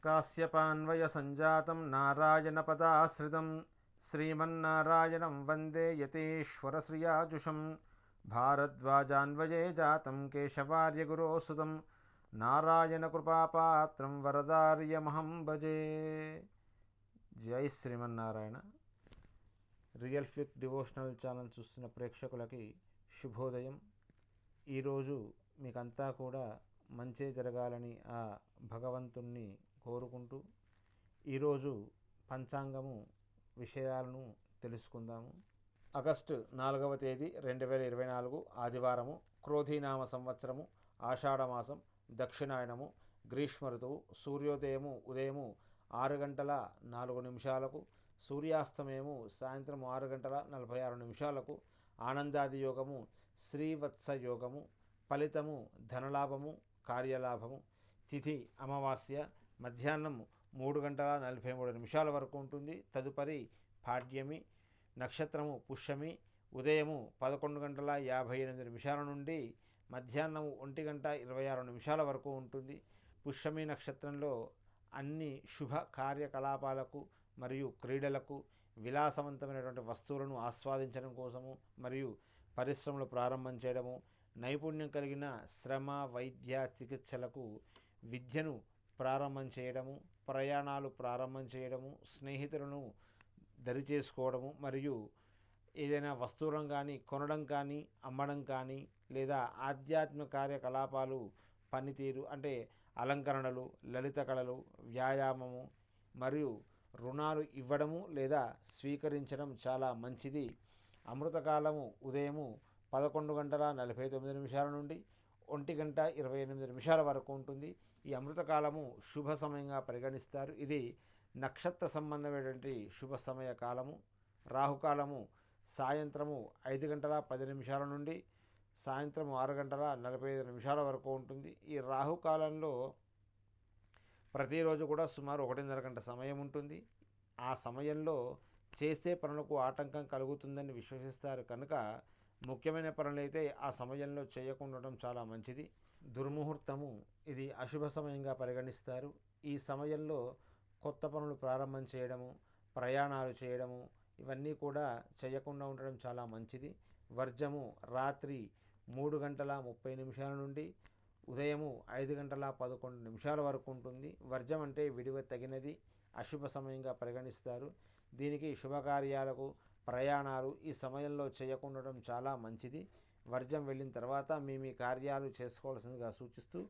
కాశ్యపాన్వయ సంజాతం నారాయణపదాశ్రితం శ్రీమన్నారాయణం వందే యతీశ్వర శ్రియాజుషం భారద్వాజాన్వయే జాతం కేశవార్యగురోసుతం నారాయణ కృపాపాత్రం వరదార్యమహం భజే. జై Srimannarayana. Real ఫిక్ devotional channel చూస్తున్న ప్రేక్షకులకి శుభోదయం. ఈరోజు మీకంతా కూడా మంచే జరగాలని ఆ భగవంతుణ్ణి కోరుకుంటూ ఈరోజు పంచాంగము విషయాలను తెలుసుకుందాము. ఆగస్టు 4వ తేదీ 2024 ఆదివారము. క్రోధీనామ సంవత్సరము, ఆషాఢమాసం, దక్షిణాయనము, గ్రీష్మ ఋతువు. సూర్యోదయము ఉదయము 6:04, సూర్యాస్తమయము సాయంత్రం 6:46. ఆనందాది యోగము శ్రీవత్స యోగము. ఫలితము ధనలాభము, కార్యలాభము. తిథి అమావాస్య. మధ్యాహ్నం 3:43 వరకు ఉంటుంది. తదుపరి పాడ్యమి. నక్షత్రము పుష్యమి. ఉదయము 11:58 నుండి మధ్యాహ్నం 1:26 వరకు ఉంటుంది. పుష్యమి నక్షత్రంలో అన్ని శుభ కార్యకలాపాలకు మరియు క్రీడలకు, విలాసవంతమైనటువంటి వస్తువులను ఆస్వాదించడం కోసము మరియు పరిశ్రమలు ప్రారంభం చేయడము, నైపుణ్యం కలిగిన శ్రమ, వైద్య, చికిత్సలకు, విద్యను ప్రారంభం చేయడము, ప్రయాణాలు ప్రారంభం చేయడము, స్నేహితులను దరిచేసుకోవడము మరియు ఏదైనా వస్తువులను కానీ కొనడం కానీ అమ్మడం కానీ లేదా ఆధ్యాత్మిక కార్యకలాపాలు, పనితీరు అంటే అలంకరణలు, లలిత కళలు, వ్యాయామము మరియు రుణాలు ఇవ్వడము లేదా స్వీకరించడం చాలా మంచిది. అమృతకాలము ఉదయము 11:49 నుండి 1:28 వరకు ఉంటుంది. ఈ అమృతకాలము శుభ సమయంగా పరిగణిస్తారు. ఇది నక్షత్ర సంబంధమైనటువంటి శుభ సమయ కాలము. రాహుకాలము సాయంత్రము 5:10 నుండి సాయంత్రం 6:45 వరకు ఉంటుంది. ఈ రాహుకాలంలో ప్రతిరోజు కూడా సుమారు 1.5 గంట సమయం ఉంటుంది. ఆ సమయంలో చేసే పనులకు ఆటంకం కలుగుతుందని విశ్వసిస్తారు కనుక ముఖ్యమైన పనులైతే ఆ సమయంలో చేయకుండా చాలా మంచిది. దుర్ముహూర్తము ఇది అశుభ సమయంగా పరిగణిస్తారు. ఈ సమయంలో కొత్త పనులు ప్రారంభం చేయడము, ప్రయాణాలు చేయడము ఇవన్నీ కూడా చేయకుండా ఉండడం చాలా మంచిది. వర్జము రాత్రి 3:30 నుండి ఉదయము 5:11 వరకు ఉంటుంది. వర్జం అంటే విడివ తగినది, అశుభ సమయంగా పరిగణిస్తారు. దీనికి శుభకార్యాలకు, ప్రయాణాలు ఈ సమయంలో చేయకుండడం చాలా మంచిది. వర్జం వెళ్ళిన తర్వాత మీ కార్యాలు చేసుకోవాల్సిందిగా సూచిస్తూ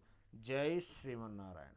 జై శ్రీమన్నారాయణ.